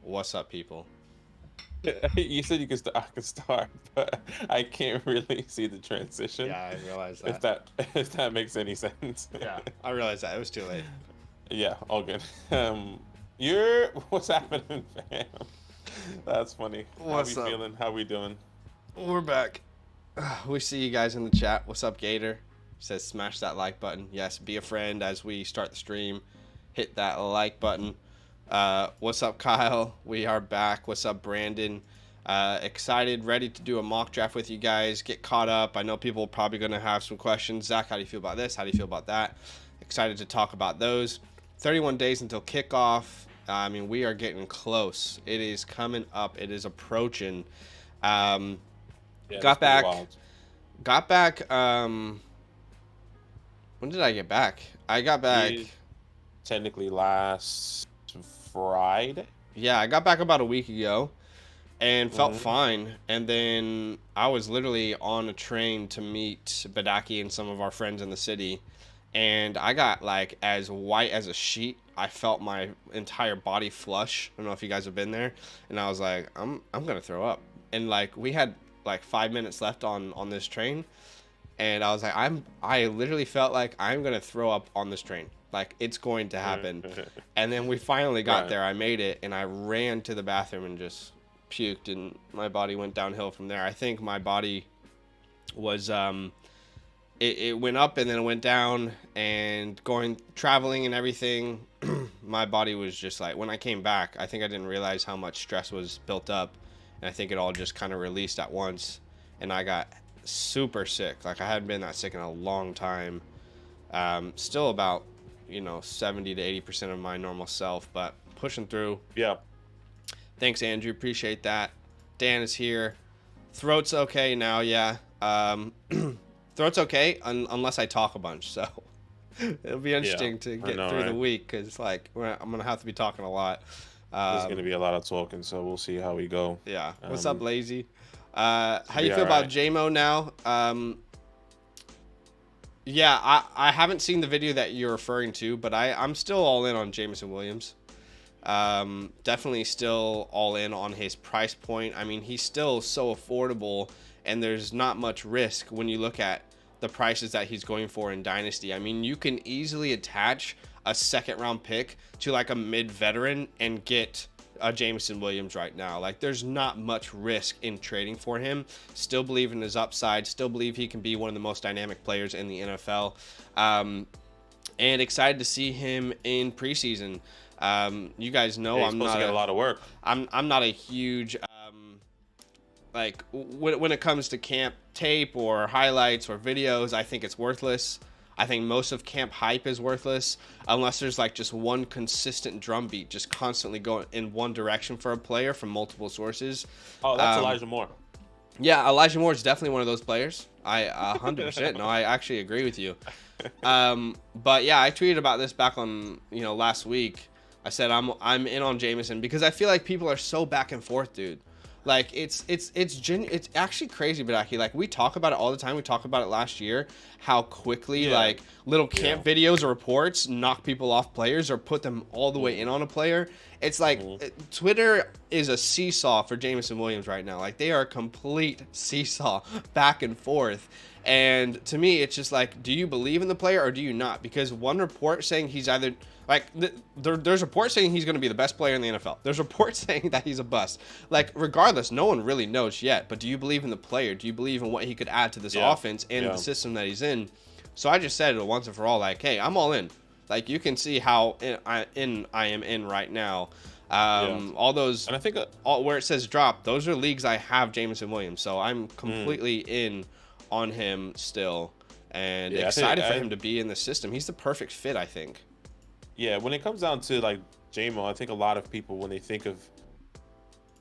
What's up, people? You said you could I could start, but I can't really see the transition. Yeah, I realized If that. that makes any sense. Yeah, I realized that. It was too late. Yeah, all good. You're what's happening, fam? That's funny. How we What's up? feeling? How we doing? We're back. We see you guys in the chat. What's up, Gator? Says smash that like button. Yes, be a friend as we start the stream. Hit that like button. What's up, Kyle? We are back. What's up, Brandon? Excited, ready to do a mock draft with you guys. Get caught up. I know people are probably going to have some questions. Zach, how do you feel about this? How do you feel about that? Excited to talk about those. 31 days until kickoff. I mean, we are getting close. It is coming up. It is approaching. Um, Yeah, that's got pretty back. wild. Got back. When did I get back? I got back. You technically last Friday. Yeah, I got back about a week ago and felt Mhm. fine. And then I was literally on a train to meet Badaki and some of our friends in the city. And I got like as white as a sheet. I felt my entire body flush. I don't know if you guys have been there. And I was like, I'm gonna throw up. And like we had like 5 minutes left on this train. And I was like, I literally felt like I'm gonna throw up on this train. Like it's going to happen. And then we finally got Right. there. I made it, and I ran to the bathroom and just puked, and my body went downhill from there. I think my body was it went up and then it went down, and going traveling and everything. My body was just like, when I came back, I think I didn't realize how much stress was built up, and I think it all just kind of released at once, and I got super sick. Like I hadn't been that sick in a long time. Still about 70 to 80% of my normal self, but pushing through. Yeah. Thanks, Andrew. Appreciate that. Dan is here. Throat's okay now. Yeah. Throat's okay unless I talk a bunch. So it'll be interesting to I get know, through the right? week because I'm gonna have to be talking a lot. There's gonna be a lot of talking, so we'll see how we go. Yeah. What's up, Lazy? How Be you feel all about right. JMO now? Yeah, I haven't seen the video that you're referring to, but I'm still all in on Jameson Williams. Definitely still all in on his price point. I mean, he's still so affordable, and there's not much risk when you look at the prices that he's going for in Dynasty. I mean, you can easily attach a second round pick to like a mid veteran and get a Jameson Williams right now. Like, there's not much risk in trading for him. Still believe in his upside. Still believe he can be one of the most dynamic players in the NFL. And excited to see him in preseason. You guys know Yeah, he's supposed to get a lot of work. I'm not a huge like when it comes to camp tape or highlights or videos. I think it's worthless. I think most of camp hype is worthless unless there's like just one consistent drumbeat just constantly going in one direction for a player from multiple sources. Oh, that's Elijah Moore. Yeah, Elijah Moore is definitely one of those players. I 100%. No, I actually agree with you. But yeah, I tweeted about this back on last week. I said I'm in on Jameson because I feel like people are so back and forth, dude. Like it's actually crazy, but actually, like, we talk about it all the time. We talked about it last year, how quickly like little camp videos or reports knock people off players or put them all the way in on a player. It's like Twitter is a seesaw for Jameson Williams right now. Like, they are a complete seesaw back and forth. And to me, it's just like, do you believe in the player or do you not? Because one report saying he's either like there's reports saying he's going to be the best player in the NFL. There's reports saying that he's a bust. Like, regardless, no one really knows yet. But do you believe in the player? Do you believe in what he could add to this offense and the system that he's in? So I just said it once and for all, like, hey, I'm all in. Like, you can see how I am in right now. All those, And I think all where it says drop, those are leagues I have Jameson Williams. So I'm completely in on him still, and excited for him to be in the system. He's the perfect fit, I think. Yeah, when it comes down to like JMO, I think a lot of people, when they think of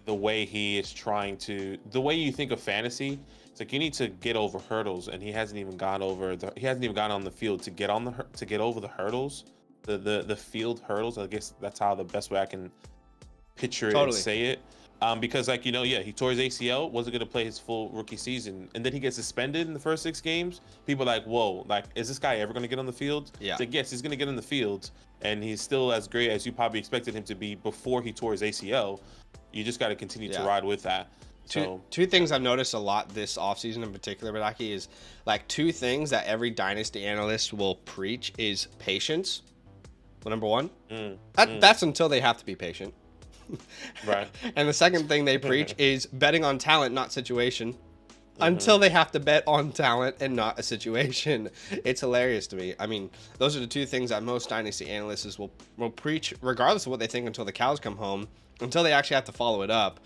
the way he is the way you think of fantasy, it's like you need to get over hurdles, and he hasn't even gone on the field to get over the hurdles, the field hurdles. I guess that's how the best way I can picture it and say it. Because like yeah, he tore his ACL, wasn't going to play his full rookie season, and then he gets suspended in the first 6 games. People are like, whoa, like is this guy ever going to get on the field? Yeah. It's like, yes, he's going to get on the field, and he's still as great as you probably expected him to be before he tore his ACL. You just got to continue to ride with that. So two things I've noticed a lot this offseason in particular, Badaki, is like two things that every dynasty analyst will preach is patience. Well, number one, that's until they have to be patient. Right. And the second thing they preach is betting on talent, not situation, until they have to bet on talent and not a situation. It's hilarious to me. I mean, those are the two things that most dynasty analysts will preach, regardless of what they think, until the cows come home, until they actually have to follow it up.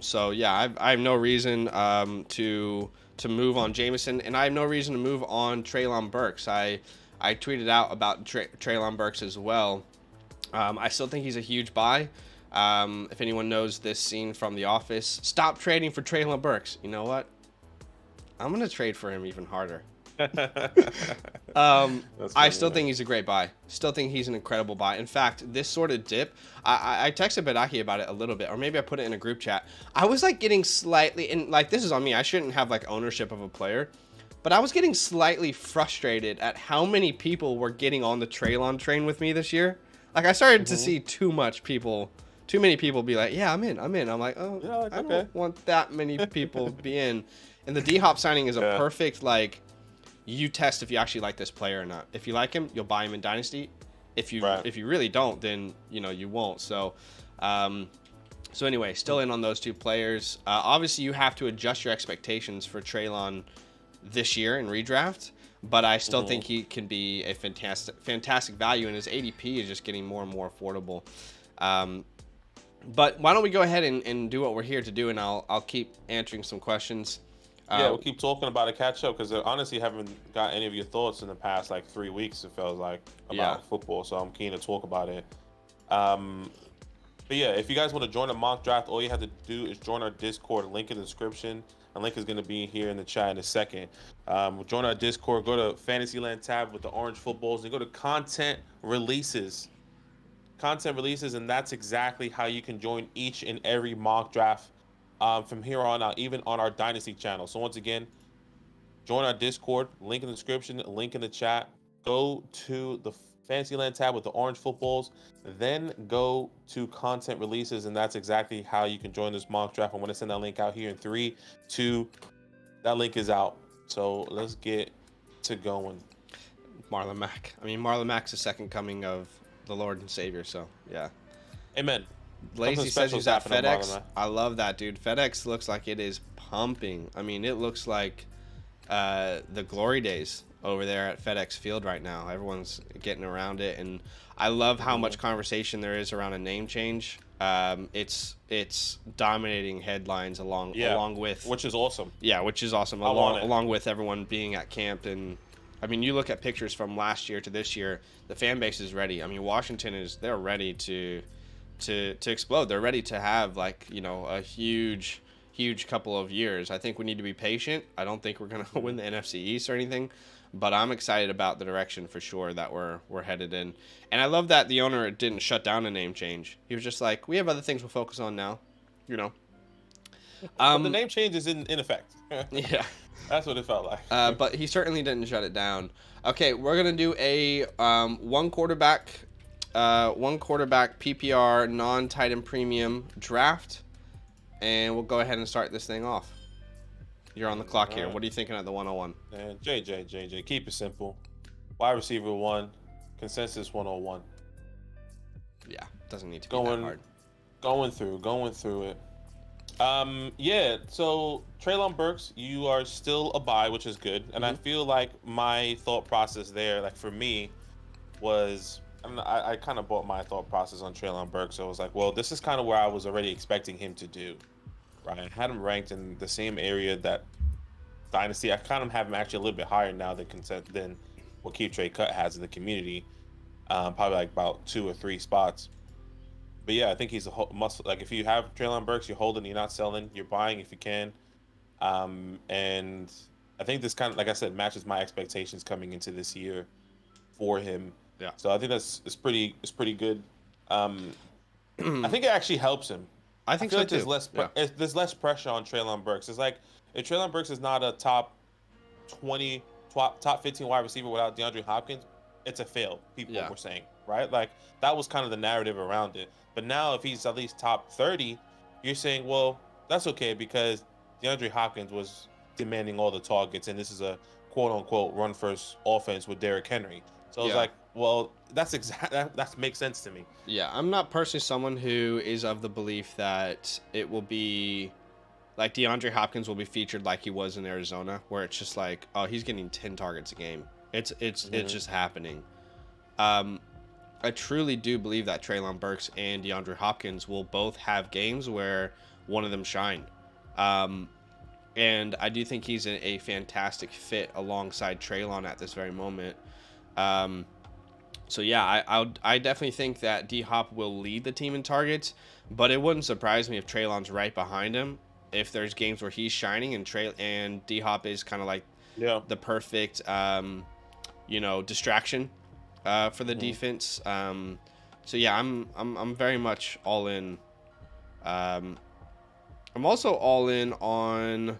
So yeah, I have no reason to move on Jameson, and I have no reason to move on Treylon Burks. I tweeted out about Treylon Burks as well. I still think he's a huge buy. If anyone knows this scene from The Office, stop trading for Treylon Burks. You know what? I'm gonna trade for him even harder. I still think he's a great buy. Still think he's an incredible buy. In fact, this sort of dip, I texted Badaki about it a little bit, or maybe I put it in a group chat. I was like getting slightly, and like this is on me, I shouldn't have like ownership of a player, but I was getting slightly frustrated at how many people were getting on the Treylon train with me this year. Like I started to see too many people be like, yeah, I'm in. I'm like, oh, yeah, like, I don't want that many people to be in. And the D-Hop signing is a perfect, like, you test if you actually like this player or not. If you like him, you'll buy him in Dynasty. If you really don't, then, you won't. So, anyway, still in on those two players. Obviously, you have to adjust your expectations for Treylon this year in redraft. But I still think he can be a fantastic value, and his ADP is just getting more and more affordable. But why don't we go ahead and do what we're here to do, and I'll keep answering some questions. Yeah, we'll keep talking about it, catch up, because I honestly haven't got any of your thoughts in the past like 3 weeks, it feels like, about football, so I'm keen to talk about it. But yeah, if you guys want to join a mock draft, all you have to do is join our Discord, link in the description. A link is going to be here in the chat in a second. Join our Discord, go to Fantasyland tab with the orange footballs, and go to content releases. Content releases, and that's exactly how you can join each and every mock draft from here on out, even on our Dynasty channel. So once again, join our Discord, link in the description, link in the chat. Go to the Fantasyland tab with the orange footballs, then go to content releases, and that's exactly how you can join this mock draft. I'm going to send that link out here in 3, 2, that link is out. So let's get to going. Marlon Mack. I mean, Marlon Mack's the second coming of the Lord and Savior, so yeah. Amen. Lazy says he's at FedEx. I love that, dude. FedEx looks like it is pumping. I mean, it looks like the glory days over there at FedEx Field right now. Everyone's getting around it, and I love how much conversation there is around a name change. It's dominating headlines along with, which is awesome. Yeah, which is awesome. Along with everyone being at camp, and I mean, you look at pictures from last year to this year, the fan base is ready. I mean, Washington they're ready to explode. They're ready to have a huge couple of years. I think we need to be patient. I don't think we're gonna win the NFC East or anything, but I'm excited about the direction for sure that we're headed in. And I love that the owner didn't shut down a name change. He was just like, we have other things we'll focus on now, But the name change is in effect. Yeah. That's what it felt like. But he certainly didn't shut it down. Okay, we're gonna do a one quarterback PPR non-tight end premium draft, and we'll go ahead and start this thing off. You're on the clock here. What are you thinking at the 101? And JJ, keep it simple. Wide receiver 1, consensus 101. Yeah, doesn't need to be that hard. Going through it. Yeah, so Treylon Burks, you are still a buy, which is good. And I feel like my thought process there, like for me, was I kind of bought my thought process on Treylon Burks. So I was like, well, this is kind of where I was already expecting him to do. Right? I had him ranked in the same area that Dynasty. I kind of have him actually a little bit higher now than what Keep Trade Cut has in the community. Probably like about 2 or 3 spots. But yeah, I think he's a must. Like if you have Treylon Burks, you're holding, you're not selling, you're buying if you can. And I think this kind of, like I said, matches my expectations coming into this year for him. Yeah. So I think it's pretty good. I think it actually helps him. I I think feel so like too. Yeah. there's less pressure on Treylon Burks. It's like if Treylon Burks is not a top 20, top 15 wide receiver without DeAndre Hopkins, it's a fail. People Yeah. were saying, right? Like that was kind of the narrative around it. But now if he's at least top 30, you're saying, well, that's okay because DeAndre Hopkins was demanding all the targets, and this is a quote unquote run first offense with Derrick Henry. So I was Yeah. like, well, that makes sense to me. Yeah. I'm not personally someone who is of the belief that it will be like DeAndre Hopkins will be featured like he was in Arizona, where it's just like, oh, he's getting 10 targets a game. It's just happening. I truly do believe that Treylon Burks and DeAndre Hopkins will both have games where one of them shine. And I do think he's a fantastic fit alongside Treylon at this very moment. So yeah, I definitely think that D Hop will lead the team in targets, but it wouldn't surprise me if Treylon's right behind him. If there's games where he's shining and D Hop is kind of like the perfect distraction for the defense. So yeah, I'm very much all in. I'm also all in on.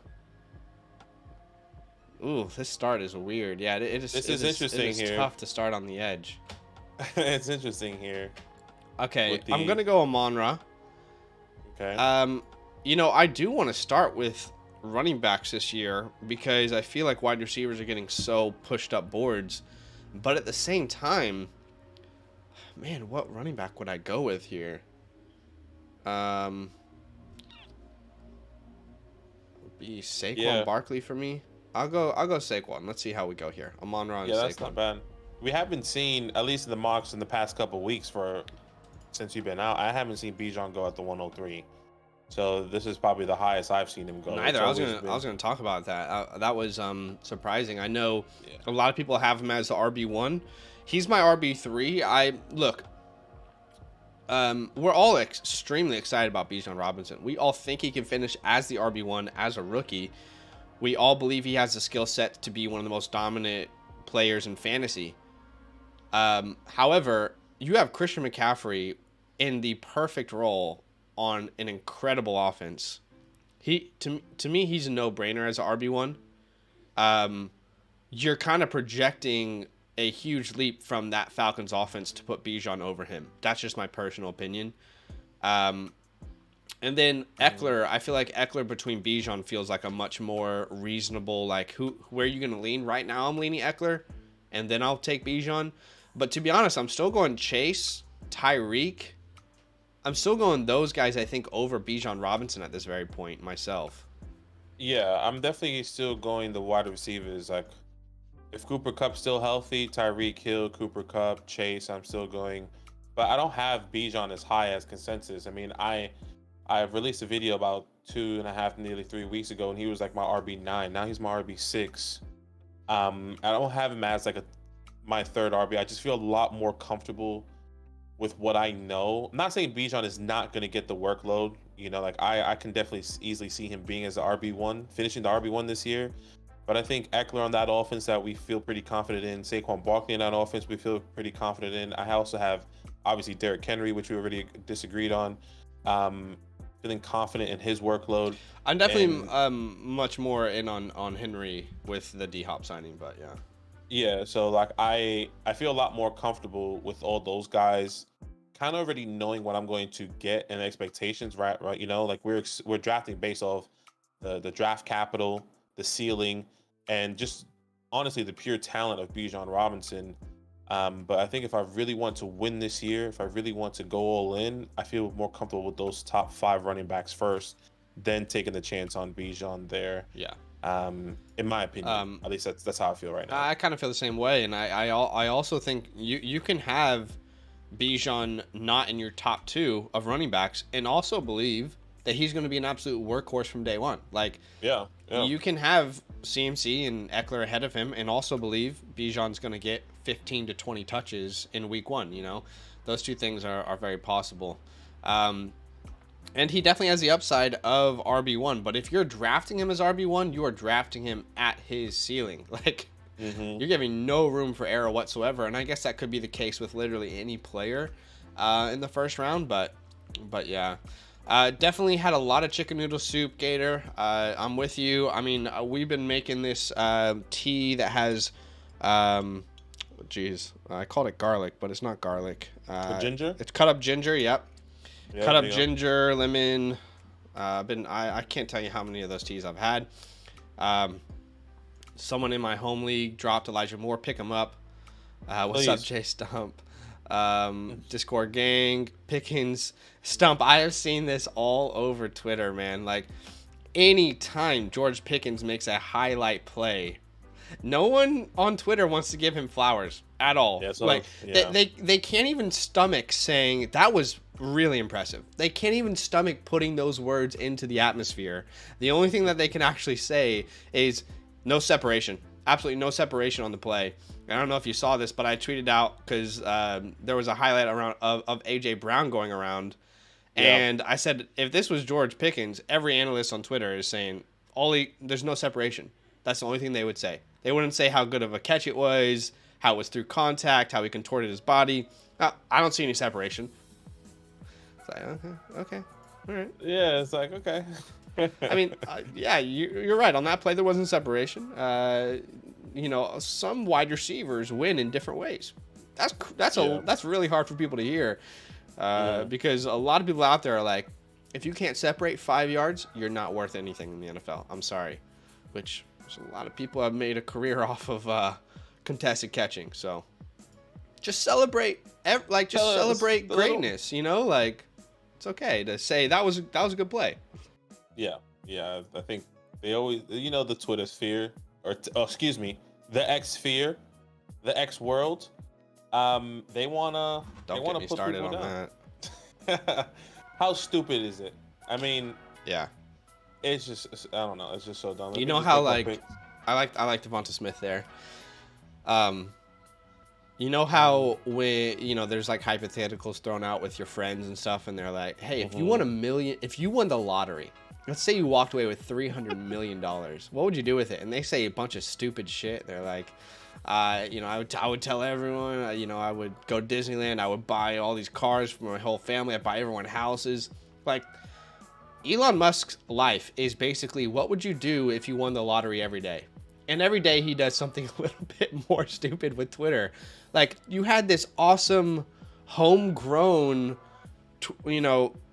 Ooh, this start is weird. Yeah, This is interesting it is here. tough to start on the edge. It's interesting here. Okay, I'm gonna go Amon-Ra. Okay. I do want to start with running backs this year because I feel like wide receivers are getting so pushed up boards. But at the same time, man, what running back would I go with here? Would be Saquon Barkley for me. I'll go Saquon. Let's see how we go here. Amon-Ra and Saquon. That's not bad. We haven't seen, at least in the mocks in the past couple of weeks since you've been out, I haven't seen Bijan go at the 103. So this is probably the highest I've seen him go. Neither. I was gonna talk about that. That was surprising. I know a lot of people have him as the RB1. He's my RB3. We're all extremely excited about Bijan Robinson. We all think he can finish as the RB1 as a rookie. We all believe he has the skill set to be one of the most dominant players in fantasy. However, you have Christian McCaffrey in the perfect role on an incredible offense. To me, he's a no-brainer as an RB1. You're kind of projecting a huge leap from that Falcons offense to put Bijan over him. That's just my personal opinion. And then Eckler, I feel like Eckler between Bijan feels like a much more reasonable, like, where are you going to lean? Right now I'm leaning Eckler, and then I'll take Bijan. But to be honest, I'm still going Chase, Tyreek. I'm still going those guys, I think, over Bijan Robinson at this very point myself. Yeah, I'm definitely still going the wide receivers. Like, if Cooper Kupp's still healthy, Tyreek Hill, Cooper Kupp, Chase, I'm still going. But I don't have Bijan as high as consensus. I mean, I released a video about 2.5, nearly 3 weeks ago, and he was like my RB9. Now he's my RB6. I don't have him as like my third RB. I just feel a lot more comfortable with what I know. I'm not saying Bijan is not going to get the workload. Like I can definitely easily see him being as the RB1, finishing the RB1 this year. But I think Eckler on that offense that we feel pretty confident in. Saquon Barkley in that offense we feel pretty confident in. I also have, obviously, Derrick Henry, which we already disagreed on. Feeling confident in his workload. I'm definitely much more in on Henry with the D-Hop signing, but yeah. Yeah, so like I feel a lot more comfortable with all those guys, kind of already knowing what I'm going to get and expectations, right? Like we're drafting based off the draft capital, the ceiling, and just honestly the pure talent of Bijan Robinson. But I think if I really want to win this year, if I really want to go all in, I feel more comfortable with those top 5 running backs first, then taking the chance on Bijan there. Yeah. In my opinion, at least that's how I feel right now. I kind of feel the same way, and I also think you can have Bijan not in your top 2 of running backs, and also believe that he's going to be an absolute workhorse from day one. Like, yeah. You can have CMC and Eckler ahead of him, and also believe Bijan's going to get 15 to 20 touches in week 1. Those two things are very possible. And he definitely has the upside of RB1. But if you're drafting him as RB1, you are drafting him at his ceiling. Like, you're giving no room for error whatsoever. And I guess that could be the case with literally any player in the first round. But yeah. Definitely had a lot of chicken noodle soup, Gator. I'm with you. I mean, we've been making this tea that has, geez, I called it garlic, but it's not garlic. Ginger? It's cut up ginger. Yep. Yeah, Cut up there you go. ginger, lemon. I can't tell you how many of those teas I've had. Someone in my home league dropped Elijah Moore. Pick him up. What's up, Please. Jay Stump? Discord gang, Pickens, Stump. I have seen this all over Twitter, man. Like, anytime George Pickens makes a highlight play, no one on Twitter wants to give him flowers at all. Yeah, so, like, yeah. they can't even stomach saying that was really impressive. They can't even stomach putting those words into the atmosphere. The only thing that they can actually say is no separation. Absolutely no separation on the play. I don't know if you saw this, but I tweeted out because there was a highlight around of AJ Brown going around, and I said if this was George Pickens, every analyst on Twitter is saying there's no separation. That's the only thing they would say. They wouldn't say how good of a catch it was, how it was through contact, how he contorted his body. I don't see any separation. It's like, okay, all right. Yeah, it's like, okay. I mean, yeah, you're right. On that play, there wasn't separation. Some wide receivers win in different ways. That's really hard for people to hear, because a lot of people out there are like, if you can't separate 5 yards, you're not worth anything in the NFL. I'm sorry, which a lot of people have made a career off of contested catching. So just celebrate, celebrate greatness. Like it's okay to say that was a good play. Yeah. I think they always, the Twitter sphere, excuse me, the X sphere, the X world. They wanna Don't get me put started people on down. that. How stupid is it? I mean, Yeah. it's just, I don't know. It's just so dumb. You know how like I like Devonta Smith there. You know how when there's like hypotheticals thrown out with your friends and stuff, and they're like, "Hey, if you won if you won the lottery, let's say you walked away with $300 million, what would you do with it?" And they say a bunch of stupid shit. They're like, I would tell everyone, I would go to Disneyland, I would buy all these cars for my whole family, I'd buy everyone houses. Like, Elon Musk's life is basically, what would you do if you won the lottery every day? And every day he does something a little bit more stupid with Twitter. Like, you had this awesome homegrown,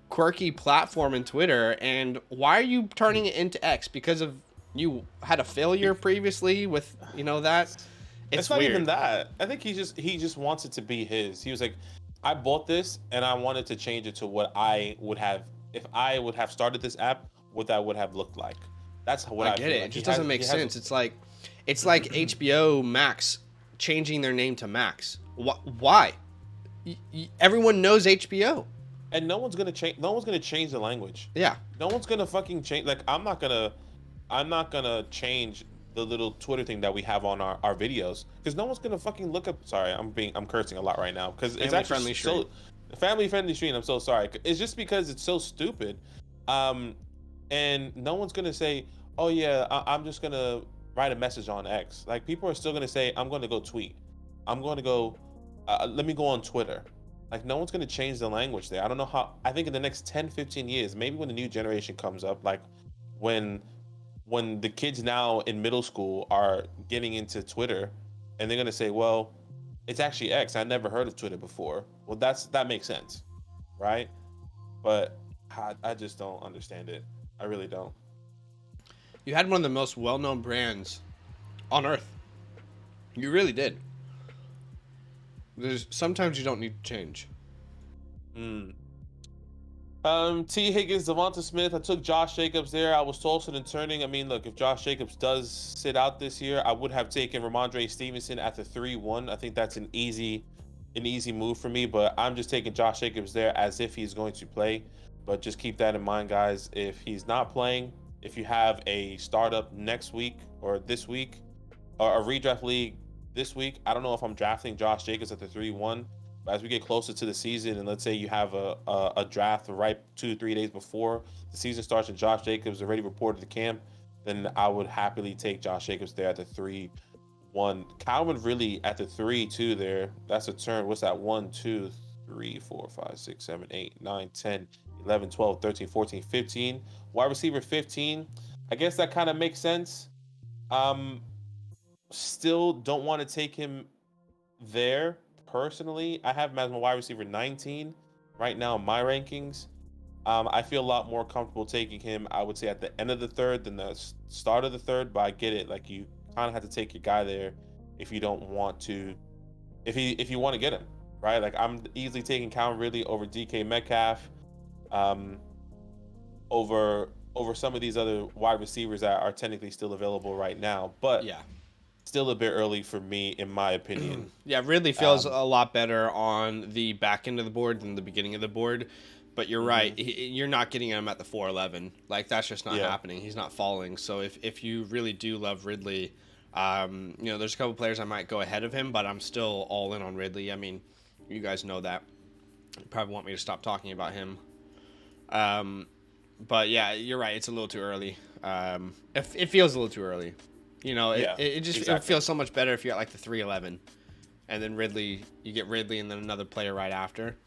quirky platform in Twitter, and why are you turning it into X? Because of you had a failure previously with that? It's not even that. I think he just wants it to be his. He was like, I bought this and I wanted to change it to what I would have if I would have started this app, what that would have looked like. That's what I get feel it. like. It just doesn't make sense. It's like HBO Max changing their name to Max. Why? Everyone knows HBO. And no one's gonna change. No one's gonna change the language. Yeah. No one's gonna fucking change. Like I'm not gonna change the little Twitter thing that we have on our videos because no one's gonna fucking look up. Sorry, I'm cursing a lot right now because it's actually family friendly stream. I'm so sorry. It's just because it's so stupid. And no one's gonna say, oh yeah, I'm just gonna write a message on X. Like people are still gonna say, I'm gonna go tweet. I'm gonna go. Let me go on Twitter. Like no one's going to change the language there. I don't know how. I think in the next 10, 15 years, maybe when the new generation comes up, like when the kids now in middle school are getting into Twitter and they're going to say, well, it's actually X. I never heard of Twitter before. Well, that makes sense. Right. But I just don't understand it. I really don't. You had one of the most well-known brands on earth. You really did. Sometimes you don't need to change. T. Higgins, Devonta Smith. I took Josh Jacobs there. I was tossing and turning. I mean, look, if Josh Jacobs does sit out this year, I would have taken Ramondre Stevenson at the 3-1. I think that's an easy move for me, but I'm just taking Josh Jacobs there as if he's going to play. But just keep that in mind, guys. If he's not playing, if you have a startup next week or this week, or a redraft league this week, I don't know if I'm drafting Josh Jacobs at the 3-1, but as we get closer to the season, and let's say you have a draft right 2-3 days before the season starts and Josh Jacobs already reported to camp, then I would happily take Josh Jacobs there at the 3-1. Calvin really at the 3-2 there. That's a turn. What's that? 1, 2, 3, 4, 5, 6, 7, 8, 9, 10, 11, 12, 13, 14, 15. Wide receiver 15. I guess that kind of makes sense. Still don't want to take him there personally. I have him as my wide receiver 19 right now in my rankings. I feel a lot more comfortable taking him, I would say, at the end of the third than the start of the third, but I get it. Like, you kind of have to take your guy there if you don't want to, if you want to get him, right? Like, I'm easily taking Calvin Ridley over DK Metcalf, over some of these other wide receivers that are technically still available right now, but Yeah. still a bit early for me, in my opinion. Yeah, Ridley feels a lot better on the back end of the board than the beginning of the board. But you're right. You're not getting him at the 411. Like, that's just not happening. He's not falling. So if you really do love Ridley, there's a couple players I might go ahead of him, but I'm still all in on Ridley. I mean, you guys know that. You probably want me to stop talking about him. But yeah, you're right. It's a little too early. It feels a little too early. It feels so much better if you're at like the 311, and then Ridley, you get Ridley and then another player right after.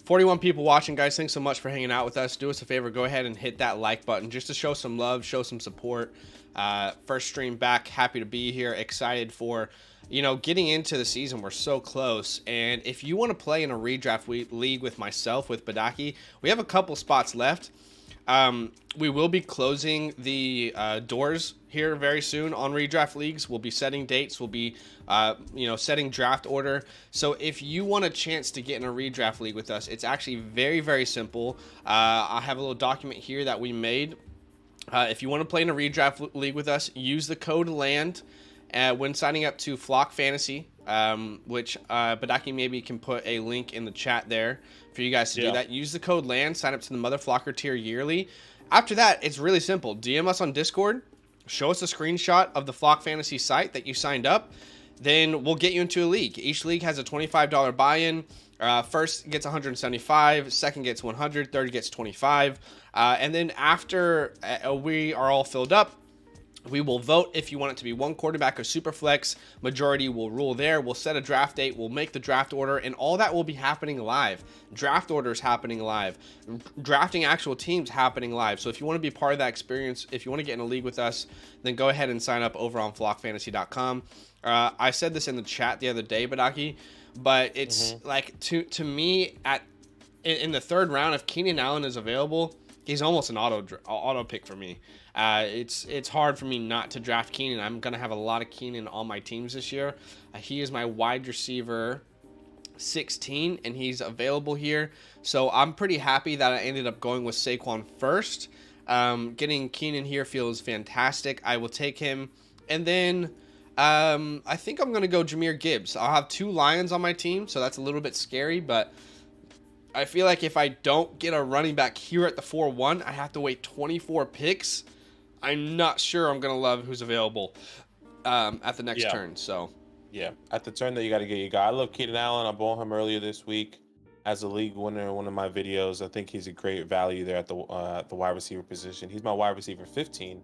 41 people watching, guys. Thanks so much for hanging out with us. Do us a favor, go ahead and hit that like button just to show some love, show some support. First stream back, happy to be here, excited for getting into the season. We're so close, and if you want to play in a redraft league with myself, with Badaki, we have a couple spots left. We will be closing the doors here very soon on redraft leagues. We'll be setting dates. We'll be, setting draft order. So if you want a chance to get in a redraft league with us, it's actually very, very simple. I have a little document here that we made. If you want to play in a redraft league with us, use the code LAND when signing up to Flock Fantasy, which Badaki maybe can put a link in the chat there for you guys to do that. Use the code LAND, sign up to the Mother Flocker tier yearly. After that, it's really simple. DM us on Discord, show us a screenshot of the Flock Fantasy site that you signed up, then we'll get you into a league. Each league has a $25 buy-in. First gets 175, second gets 100, third gets 25. And then after we are all filled up, we will vote if you want it to be one quarterback or super flex. Majority will rule there. We'll set a draft date. We'll make the draft order, and all that will be happening live. Draft orders happening live. Drafting actual teams happening live. So if you want to be part of that experience, if you want to get in a league with us, then go ahead and sign up over on flockfantasy.com. I said this in the chat the other day, Badaki, but it's like to me in the third round, if Keenan Allen is available, he's almost an auto pick for me. It's hard for me not to draft Keenan. I'm gonna have a lot of Keenan on my teams this year. He is my wide receiver 16, and he's available here. So I'm pretty happy that I ended up going with Saquon first. Getting Keenan here feels fantastic. I will take him, and then I think I'm gonna go Jahmyr Gibbs. I'll have 2 Lions on my team, so that's a little bit scary, but I feel like if I don't get a running back here at the 4-1, I have to wait 24 picks. I'm not sure I'm going to love who's available at the next turn. So, yeah, at the turn that you got to get your guy. I love Keenan Allen. I bought him earlier this week as a league winner in one of my videos. I think he's a great value there at the wide receiver position. He's my wide receiver 15.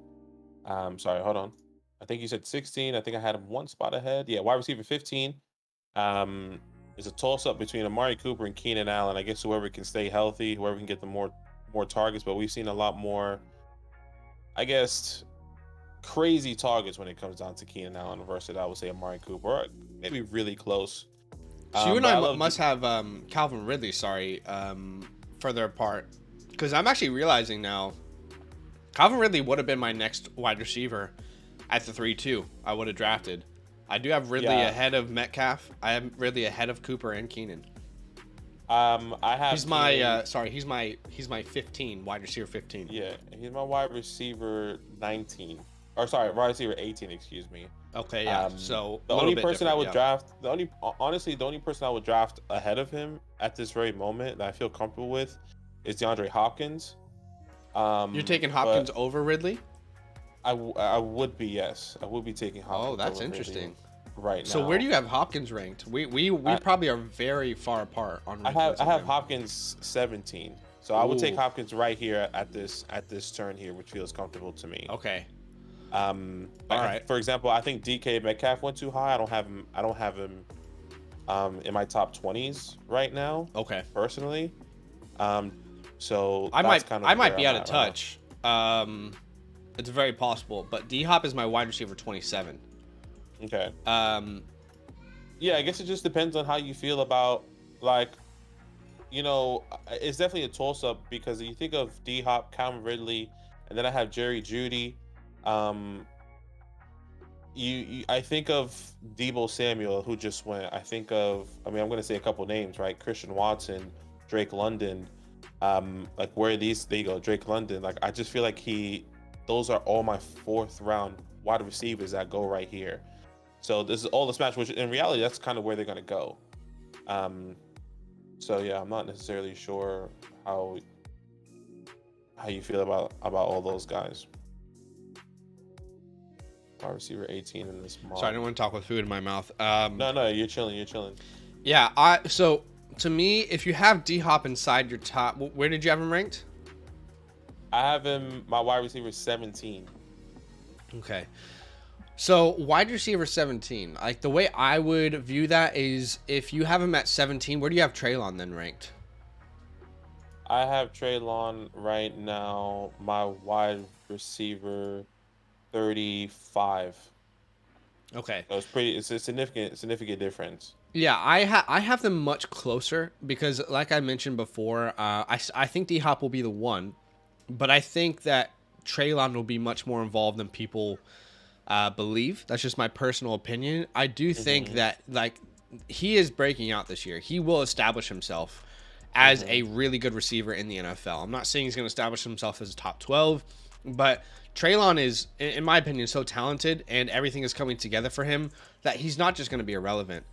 Sorry, hold on. I think you said 16. I think I had him one spot ahead. Yeah, wide receiver 15. It's a toss-up between Amari Cooper and Keenan Allen. I guess whoever can stay healthy, whoever can get the more targets, but we've seen a lot more, I guess, crazy targets when it comes down to Keenan Allen versus, I would say, Amari Cooper. Or maybe really close. So you and I must have Calvin Ridley, further apart. Because I'm actually realizing now, Calvin Ridley would have been my next wide receiver at the 3-2 I would have drafted. I do have Ridley ahead of Metcalf. I have Ridley ahead of Cooper and Keenan. I have. He's my he's my 15 wide receiver 15. Yeah, he's my wide receiver 19. Or sorry, wide receiver 18. Excuse me. Okay, yeah. So the only person I would draft, the only person I would draft ahead of him at this very moment that I feel comfortable with is DeAndre Hopkins. You're taking Hopkins over Ridley? I would be, yes. I would be taking Hopkins. Oh, that's interesting. Right now. So where do you have Hopkins ranked? We probably are very far apart on. I have Hopkins 17. So I would take Hopkins right here at this turn here, which feels comfortable to me. Okay. All right. For example, I think DK Metcalf went too high. I don't have him in my top 20s right now. Okay. Personally. Um, so I that's might kind of I where might be I'm out of at right now. touch. It's very possible, but D Hop is my wide receiver 27. Okay. Um, Yeah, I guess it just depends on how you feel about, like, it's definitely a toss up because you think of D Hop, Calvin Ridley, and then I have Jerry Judy. Um, I think of Debo Samuel, who just went. I mean, I'm going to say a couple names, right? Christian Watson, Drake London. Like where there you go, Drake London. Like I just feel like those are all my fourth round wide receivers that go right here. So this is all the smash, which in reality, that's kind of where they're going to go. Um, so yeah, I'm not necessarily sure how you feel about all those guys. Wide receiver 18 in this mock. sorry, I don't want to talk with food in my mouth. No, you're chilling. You're chilling. Yeah, so to me, if you have D Hop inside your top, where did you have him ranked? I have him. My wide receiver 17. Okay. So wide receiver 17, like the way I would view that is if you have him at 17, where do you have Treylon then ranked? I have Treylon right now. My wide receiver 35. Okay. So it's a significant difference. Yeah, I have them much closer because, like I mentioned before, I think D Hop will be the one, but I think that Treylon will be much more involved than people believe. That's just my personal opinion. I do think that like he is breaking out this year. He will establish himself as a really good receiver in the NFL. I'm not saying he's going to establish himself as a top 12, but Treylon is, in my opinion, so talented and everything is coming together for him that he's not just going to be irrelevant.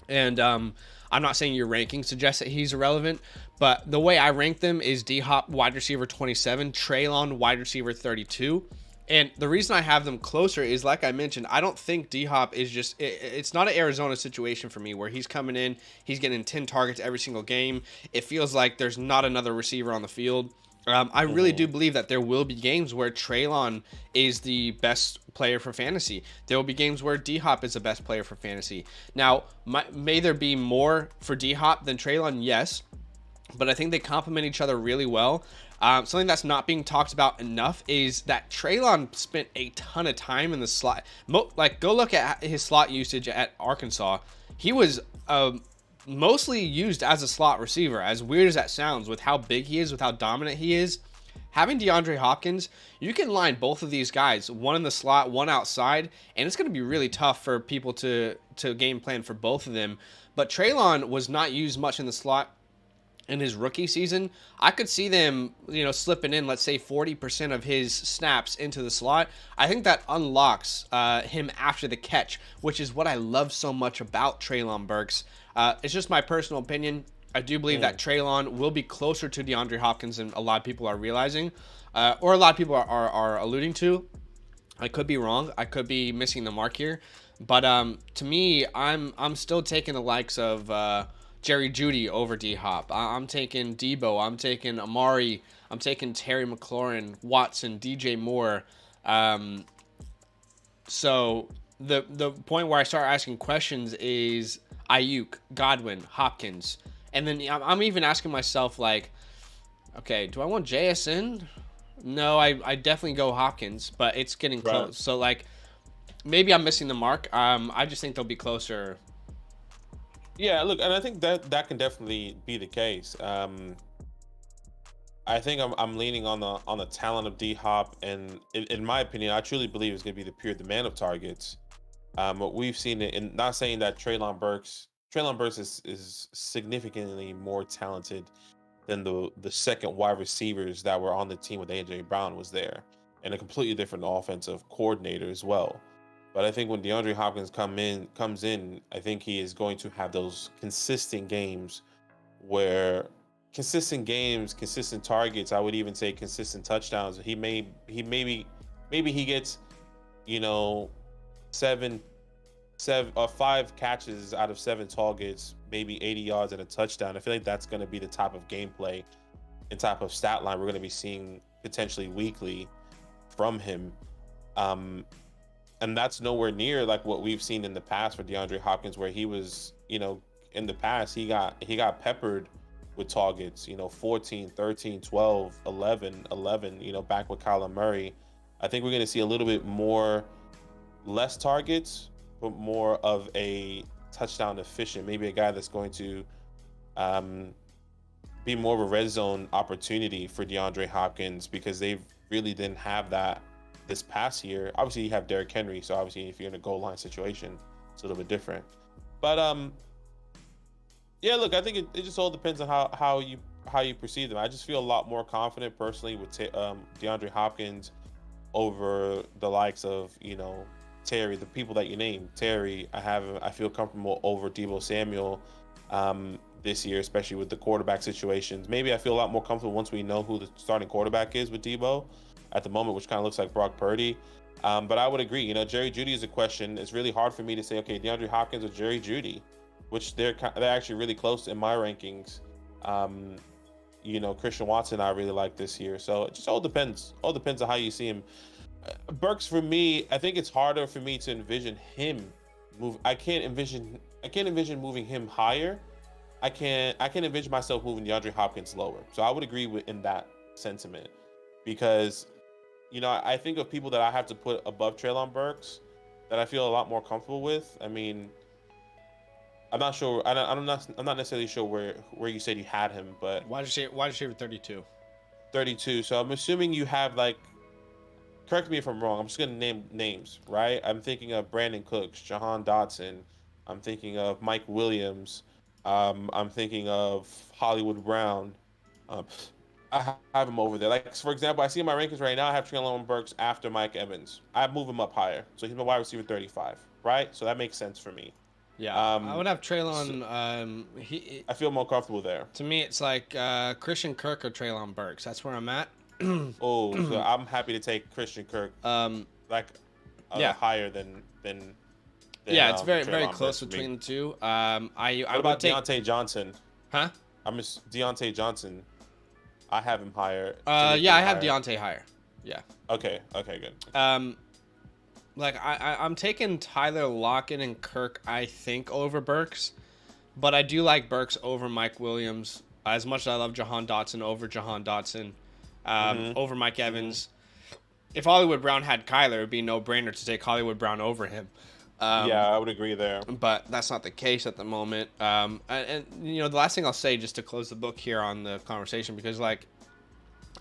And I'm not saying your ranking suggests that he's irrelevant, but the way I rank them is D-Hop wide receiver 27, Treylon wide receiver 32. And the reason I have them closer is, like I mentioned, I don't think D-Hop is just... It's not an Arizona situation for me where he's coming in, he's getting 10 targets every single game. It feels like there's not another receiver on the field. I really do believe that there will be games where Treylon is the best player for fantasy. There will be games where D-Hop is the best player for fantasy. Now, may there be more for D-Hop than Treylon? Yes. But I think they complement each other really well. Something that's not being talked about enough is that Treylon spent a ton of time in the slot. Go look at his slot usage at Arkansas. He was... mostly used as a slot receiver, as weird as that sounds, with how big he is, with how dominant he is. Having DeAndre Hopkins, you can line both of these guys, one in the slot, one outside, and it's going to be really tough for people to game plan for both of them. But Treylon was not used much in the slot in his rookie season. I could see them, slipping in, let's say 40% of his snaps into the slot. I think that unlocks him after the catch, which is what I love so much about Treylon Burks. It's just my personal opinion. I do believe that Treylon will be closer to DeAndre Hopkins than a lot of people are realizing, or a lot of people are alluding to. I could be wrong. I could be missing the mark here. But to me, I'm still taking the likes of Jerry Judy over D-Hop. I'm taking Debo. I'm taking Amari. I'm taking Terry McLaurin, Watson, DJ Moore. So the point where I start asking questions is Ayuk, Godwin, Hopkins. And then I'm even asking myself, like, okay, do I want JSN? No, I definitely go Hopkins, but it's getting close. Right. So, like, maybe I'm missing the mark. I just think they'll be closer. Yeah, look, and I think that can definitely be the case. I think I'm leaning on the talent of D-Hop, and in my opinion, I truly believe it's going to be the pure demand of targets. What we've seen it, and not saying that Treylon Burks is significantly more talented than the second wide receivers that were on the team with AJ Brown was there, and a completely different offensive coordinator as well. But I think when DeAndre Hopkins comes in, I think he is going to have those consistent games where consistent consistent targets. I would even say consistent touchdowns. Maybe he gets, 5 catches out of 7 targets, maybe 80 yards and a touchdown. I feel like that's going to be the type of gameplay and type of stat line we're going to be seeing potentially weekly from him. And that's nowhere near like what we've seen in the past for DeAndre Hopkins, where he was, in the past he got peppered with targets, 14, 13, 12, 11, 11, back with Kyler Murray. I think we're going to see a little bit more, less targets, but more of a touchdown efficient, maybe a guy that's going to be more of a red zone opportunity for DeAndre Hopkins, because they really didn't have that this past year. Obviously, you have Derrick Henry, so obviously if you're in a goal line situation, it's a little bit different. But yeah, look, I think it just all depends on how you perceive them. I just feel a lot more confident personally with DeAndre Hopkins over the likes of Terry, the people that you named. Terry, I feel comfortable over Deebo Samuel this year, especially with the quarterback situations. Maybe I feel a lot more comfortable once we know who the starting quarterback is with Deebo at the moment, which kind of looks like Brock Purdy. But I would agree, Jerry Jeudy is a question. It's really hard for me to say, okay, DeAndre Hopkins or Jerry Jeudy, which they're actually really close in my rankings. Christian Watson I really like this year. So it just all depends. All depends on how you see him. Burks, for me, I think it's harder for me to envision him move. I can't envision moving him higher. I can envision myself moving DeAndre Hopkins lower. So I would agree in that sentiment, because I think of people that I have to put above Treylon Burks that I feel a lot more comfortable with. I mean, I'm not sure. I'm not necessarily sure where you said you had him, but why did you say 32? 32. So I'm assuming you have, like, correct me if I'm wrong. I'm just gonna name names, right? I'm thinking of Brandon Cooks, Jahan Dotson. I'm thinking of Mike Williams. I'm thinking of Hollywood Brown. I have him over there. Like, for example, I see in my rankings right now, I have Treylon Burks after Mike Evans. I move him up higher, so he's my wide receiver 35, right? So that makes sense for me. Yeah, I would have Treylon. I feel more comfortable there. To me, it's like Christian Kirk or Treylon Burks. That's where I'm at. So I'm happy to take Christian Kirk. Higher than yeah, it's very Treylon very Burks close for me. between the two. What I about would take Deontay Johnson? Huh? Deontay Johnson. I have him higher. Yeah, I have Deontay higher. Yeah. Okay, good. Like I'm taking Tyler Lockett and Kirk, I think, over Burks, but I do like Burks over Mike Williams. As much as I love Jahan Dotson over Jahan Dotson, over Mike Evans. If Hollywood Brown had Kyler, it would be a no-brainer to take Hollywood Brown over him. Yeah, I would agree there. But that's not the case at the moment. And the last thing I'll say, just to close the book here on the conversation, because, like,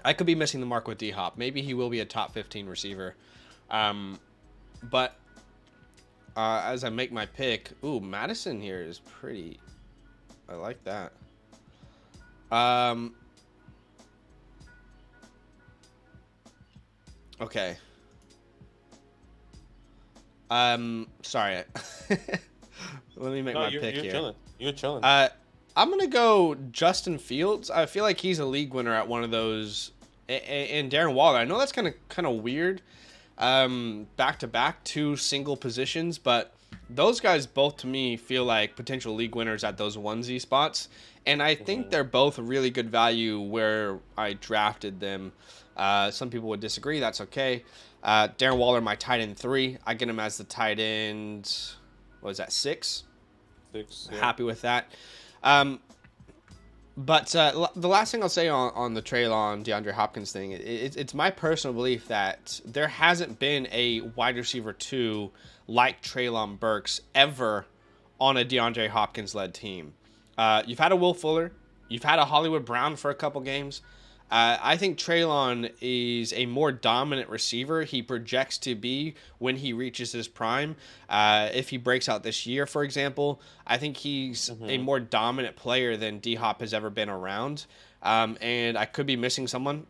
I could be missing the mark with D-Hop. Maybe he will be a top 15 receiver. But as I make my pick, Madison here is pretty. I like that. Okay. Sorry. Let me make my pick here. You're chilling. I'm gonna go Justin Fields. I feel like he's a league winner at one of those. And Darren Waller. I know that's kind of weird. Back to back, two single positions, but those guys both to me feel like potential league winners at those onesie spots, and I think they're both really good value where I drafted them. Some people would disagree. That's okay. Darren Waller, my tight end 3. I get him as the tight end. What is that, 6? 6. Yeah. Happy with that. But the last thing I'll say on the Treylon DeAndre Hopkins thing, it's my personal belief that there hasn't been a wide receiver 2 like Treylon Burks ever on a DeAndre Hopkins-led team. You've had a Will Fuller. You've had a Hollywood Brown for a couple games. I think Treylon is a more dominant receiver. He projects to be when he reaches his prime. If he breaks out this year, for example, I think he's a more dominant player than D-Hop has ever been around. And I could be missing someone,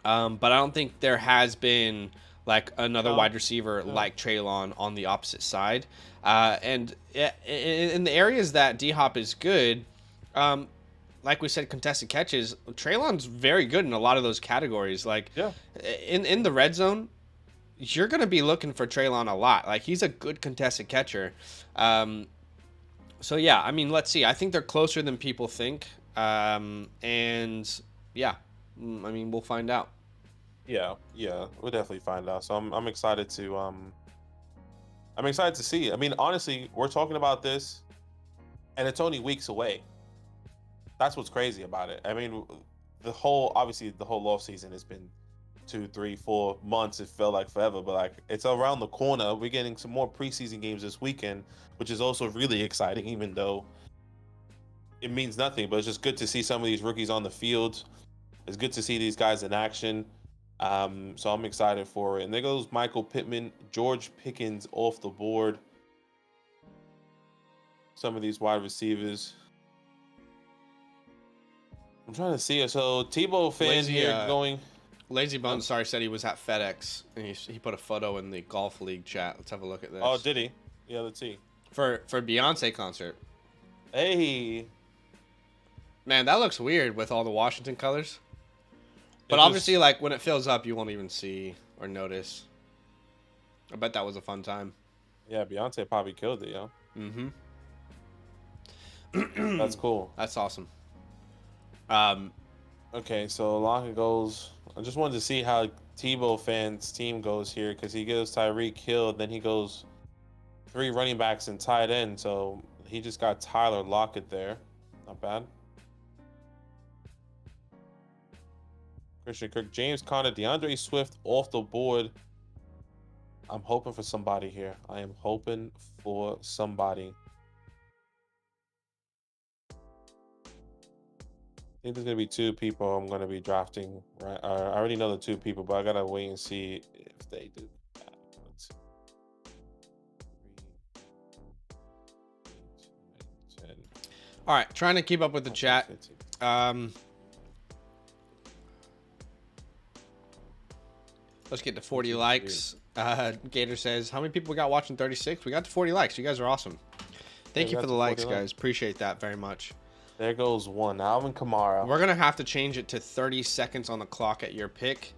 but I don't think there has been like another wide receiver like Treylon on the opposite side. And in the areas that D-Hop is good, like we said, contested catches, Treylon's very good in a lot of those categories. Like, in the red zone, you're going to be looking for Treylon a lot. Like, he's a good contested catcher. So, yeah, I mean, let's see. I think they're closer than people think. And, yeah, I mean, we'll find out. Yeah, we'll definitely find out. So I'm excited to see. I mean, honestly, we're talking about this, and it's only weeks away. That's what's crazy about it. I mean, obviously the whole off season has been 2, 3, 4 months. It felt like forever, but like it's around the corner. We're getting some more preseason games this weekend, which is also really exciting, even though it means nothing. But it's just good to see some of these rookies on the field. It's good to see these guys in action. So I'm excited for it. And there goes Michael Pittman, George Pickens off the board. Some of these wide receivers. I'm trying to see it. So Tebow fans here going. Lazy Bones, sorry, said he was at FedEx and he put a photo in the golf league chat. Let's have a look at this. Oh, did he? Yeah, let's see. For Beyonce concert. Hey. Man, that looks weird with all the Washington colors. But obviously, like when it fills up, you won't even see or notice. I bet that was a fun time. Yeah, Beyonce probably killed it, yo. Mm-hmm. That's cool. That's awesome. Okay, so Lockett goes. I just wanted to see how Tebow fans' team goes here because he goes Tyreek Hill, then he goes 3 running backs and tight end. So he just got Tyler Lockett there. Not bad. Christian Kirk, James Conner, DeAndre Swift off the board. I'm hoping for somebody here. I am hoping for somebody. I think there's going to be 2 people I'm going to be drafting. Right? I already know the 2 people, but I got to wait and see if they do that. Let's see. 3, 8, 10. All right, trying to keep up with the chat. Let's get to 40 likes. Gator says, how many people we got watching 36? We got to 40 likes. You guys are awesome. Thank you for the likes, guys. Appreciate that very much. There goes one. Alvin Kamara. We're going to have to change it to 30 seconds on the clock at your pick.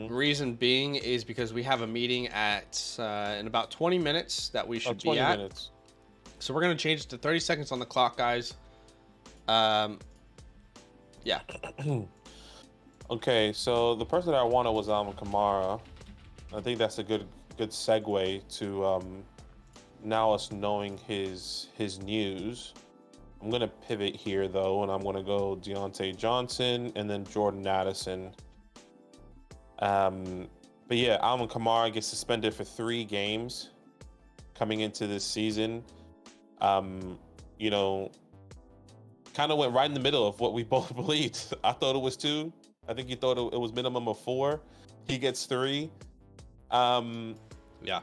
Reason being is because we have a meeting at in about 20 minutes that we should be at. 20 minutes. So we're going to change it to 30 seconds on the clock, guys. Yeah. Okay, so the person that I wanted was Alvin Kamara. I think that's a good segue to now us knowing his news. I'm gonna pivot here though, and I'm gonna go Deontay Johnson and then Jordan Addison. But yeah, Alvin Kamara gets suspended for 3 games coming into this season. You know, kind of went right in the middle of what we both believed. I thought it was 2. I think you thought it was minimum of 4. He gets 3. Yeah.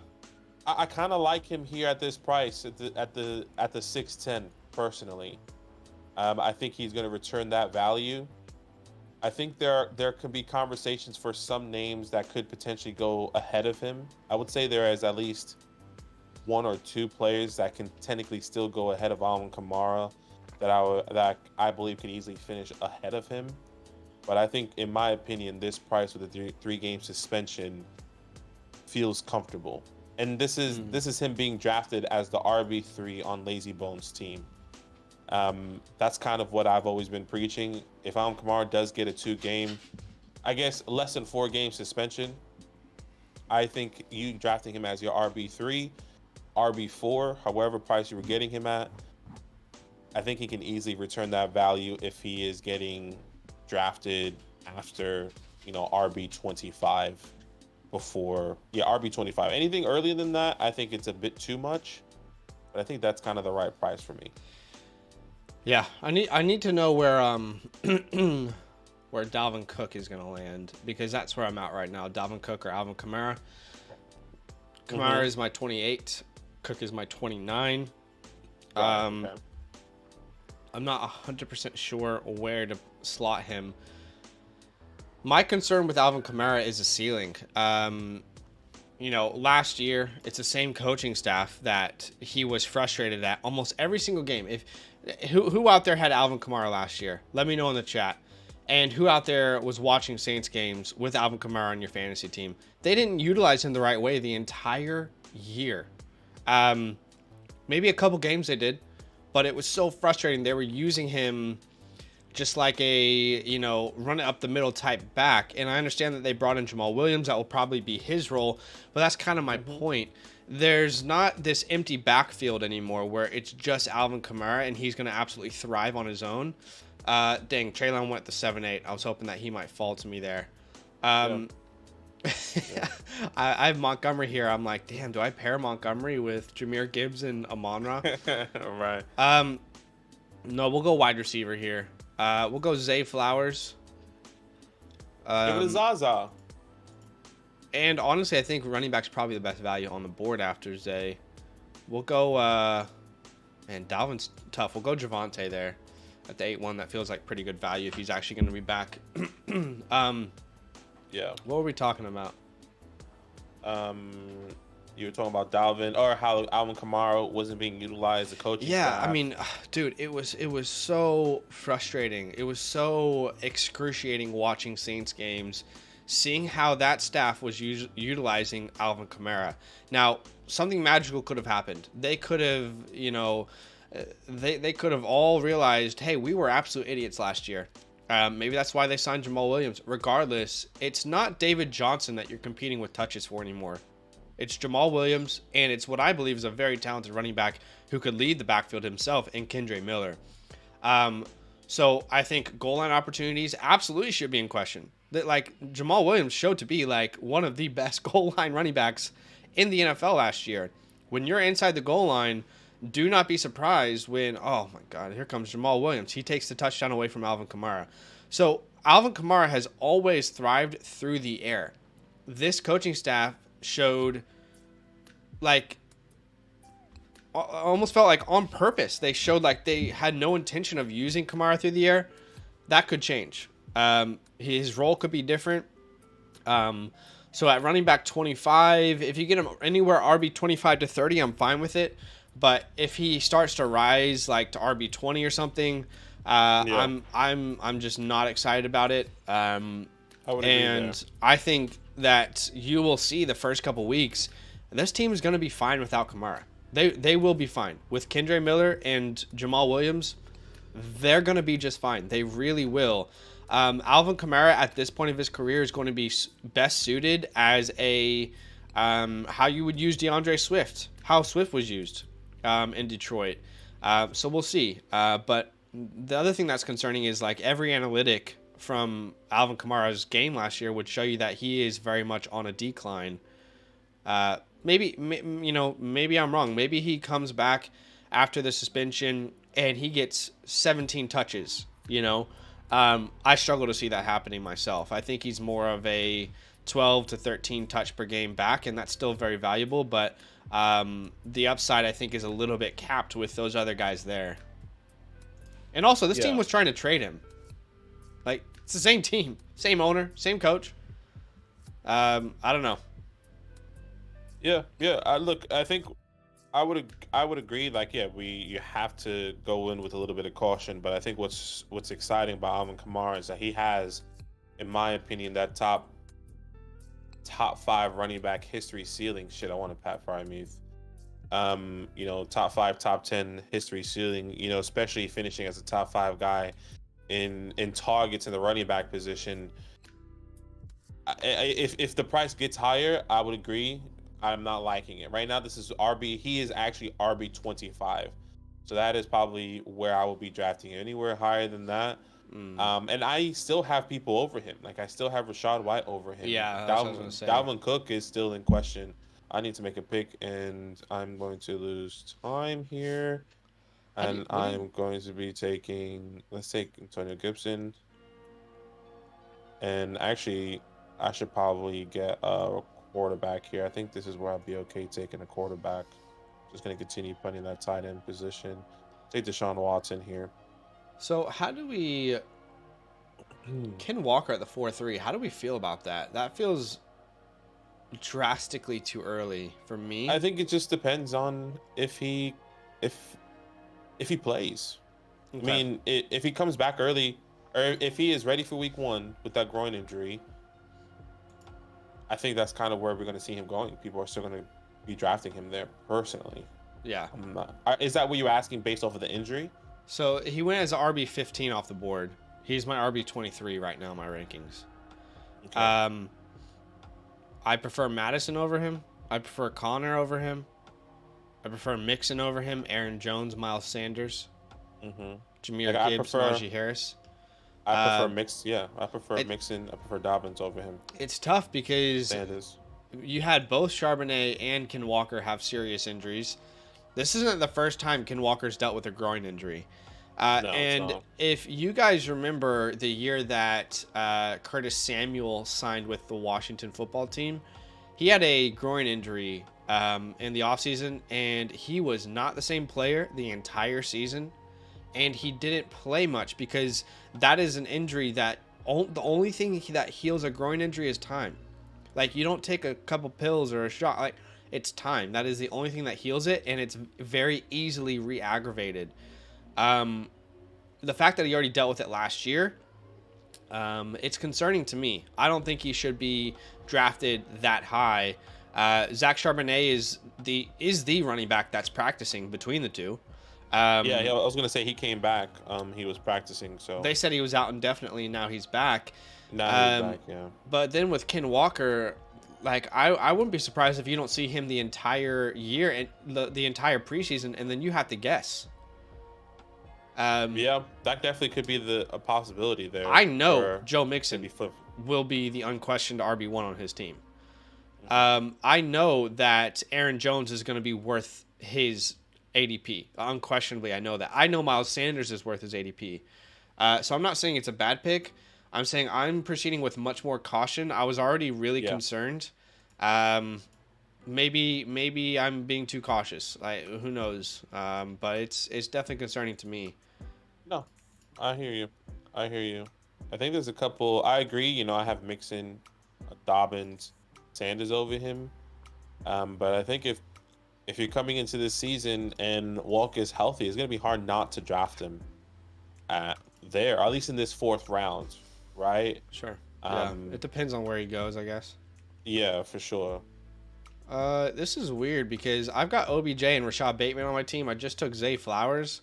I kind of like him here at this price at the 610 personally. I think he's going to return that value. I think there could be conversations for some names that could potentially go ahead of him. I would say there is at least 1 or 2 players that can technically still go ahead of Alvin Kamara that I believe could easily finish ahead of him. But I think, in my opinion, this price with a 3-game suspension feels comfortable. And this is him being drafted as the RB3 on Lazy Bones' team. That's kind of what I've always been preaching. If Alvin Kamara does get a 2-game, I guess less than 4-game suspension, I think you drafting him as your RB3, RB4, however price you were getting him at, I think he can easily return that value if he is getting drafted after, RB25 RB25. Anything earlier than that, I think it's a bit too much, but I think that's kind of the right price for me. Yeah, I need to know where where Dalvin Cook is going to land, because that's where I'm at right now. Dalvin Cook or Alvin Kamara. Kamara is my 28. Cook is my 29. Okay. I'm not 100% sure where to slot him. My concern with Alvin Kamara is the ceiling. Last year, it's the same coaching staff that he was frustrated at almost every single game. Who out there had Alvin Kamara last year? Let me know in the chat. And who out there was watching Saints games with Alvin Kamara on your fantasy team? They didn't utilize him the right way the entire year. Maybe a couple games they did, but it was so frustrating. They were using him just like a, run it up the middle type back. And I understand that they brought in Jamal Williams. That will probably be his role. But that's kind of my point. there's not this empty backfield anymore where it's just Alvin Kamara and he's going to absolutely thrive on his own. Dang, Traylon went to 7-8. I was hoping that he might fall to me there. Yeah. I have Montgomery here. I'm like, damn, do I pair Montgomery with Jahmyr Gibbs and Amon-Ra? Right. No, we'll go wide receiver here. We'll go Zay Flowers. Give it to Zaza. And honestly, I think running back's probably the best value on the board after Zay. We'll go, man, Dalvin's tough. We'll go Javonte there at the 8-1. That feels like pretty good value if he's actually going to be back. Yeah. What were we talking about? You were talking about Dalvin, or how Alvin Kamara wasn't being utilized, the coaching staff. I mean, dude, it was so frustrating. It was so excruciating watching Saints games, seeing how that staff was utilizing Alvin Kamara. Now, something magical could have happened. They could have, they could have all realized, hey, we were absolute idiots last year. Maybe that's why they signed Jamal Williams. Regardless, it's not David Johnson that you're competing with touches for anymore. It's Jamal Williams, and it's what I believe is a very talented running back who could lead the backfield himself in Kendre Miller. So I think goal line opportunities absolutely should be in question. That, like, Jamal Williams showed to be like one of the best goal line running backs in the NFL last year. When you're inside the goal line, do not be surprised when, oh my God, here comes Jamal Williams. He takes the touchdown away from Alvin Kamara. So Alvin Kamara has always thrived through the air. This coaching staff showed, like, almost felt like on purpose. They showed like they had no intention of using Kamara through the air. That could change. His role could be different. So at running back 25, if you get him anywhere RB 25 to 30, I'm fine with it. But if he starts to rise like to RB 20 or something, I'm just not excited about it. I would agree there. I think that you will see the first couple weeks, this team is going to be fine without Kamara. They will be fine with Kendre Miller and Jamal Williams. They're going to be just fine. They really will. Alvin Kamara at this point of his career is going to be best suited as a how you would use DeAndre Swift, how Swift was used in Detroit. So we'll see. But the other thing that's concerning is like every analytic from Alvin Kamara's game last year would show you that he is very much on a decline. Maybe I'm wrong. Maybe he comes back after the suspension and he gets 17 touches, I struggle to see that happening myself. I think he's more of a 12 to 13 touch per game back, and that's still very valuable, but the upside I think is a little bit capped with those other guys there. And also, this team was trying to trade him. Like, it's the same team, same owner, same coach. I don't know. Yeah. I think I would agree. Like, you have to go in with a little bit of caution. But I think what's exciting about Alvin Kamara is that he has, in my opinion, that top 5 running back history ceiling. Shit, I want to Pat Freiermuth. Top 5, top 10 history ceiling. Especially finishing as a top 5 guy in targets in the running back position. If the price gets higher, I would agree. I'm not liking it right now. This is RB. He is actually RB 25, so that is probably where I will be drafting. Anywhere higher than that. And I still have people over him. Like, I still have Rachaad White over him. Yeah, that's what I was gonna say. Dalvin Cook is still in question. I need to make a pick, and I'm going to lose time here. And I'm going to be taking. Let's take Antonio Gibson. And actually, I should probably get a quarterback here. I think this is where I'd be okay taking a quarterback. Just going to continue putting that tight end position. Take Deshaun Watson here. So how do we... Ken Walker at the 4-3, how do we feel about that? That feels drastically too early for me. I think it just depends on if he plays. Okay. I mean, if he comes back early, or if he is ready for week 1 with that groin injury, I think that's kind of where we're going to see him going. People are still going to be drafting him there personally. Yeah. Is that what you're asking based off of the injury? So he went as RB 15 off the board. He's my RB 23 right now in my rankings. Okay. I prefer Madison over him. I prefer Connor over him. I prefer Mixon over him. Aaron Jones, Miles Sanders, Mm-hmm. Jameer Like I Gibbs, prefer, Najee Harris. I prefer Uh, Mix. Yeah, I prefer it, Mixon. I prefer Dobbins over him. it's tough because Sanders. you had both Charbonnet and Ken Walker have serious injuries. This isn't the first time Ken Walker's dealt with a groin injury. No, it's And not. if you guys remember the year that Curtis Samuel signed with the Washington football team, he had a groin injury in the offseason, and he was not the same player the entire season. And he didn't play much because that is an injury that the only thing that heals a groin injury is time. Like, you don't take a couple pills or a shot. Like, it's time. That is the only thing that heals it, and it's very easily re-aggravated. The fact that he already dealt with it last year, it's concerning to me. I don't think he should be drafted that high. Zach Charbonnet is the running back that's practicing between the two. Yeah, I was gonna say he came back. He was practicing, so They said he was out indefinitely, and now he's back. now he's back. Yeah. But then with Ken Walker, like I wouldn't be surprised if you don't see him the entire year and the entire preseason, and then you have to guess. Yeah, that definitely could be a possibility there. I know for Joe Mixon maybe flip. will be the unquestioned RB1 on his team. I know that Aaron Jones is going to be worth his ADP. Unquestionably, I know that. I know Miles Sanders is worth his ADP. So I'm not saying it's a bad pick. I'm saying I'm proceeding with much more caution. I was already really concerned. Maybe I'm being too cautious. Who knows? But it's definitely concerning to me. No, I hear you. I hear you. I think there's a couple. I agree. You know, I have Mixon, Dobbins, Sanders over him. But I think if you're coming into this season and Walker's healthy, it's gonna be hard not to draft him there, or at least in this fourth round, right? Sure. Yeah. It depends on where he goes, I guess. Yeah, for sure. This is weird because I've got OBJ and Rashad Bateman on my team. I just took Zay Flowers.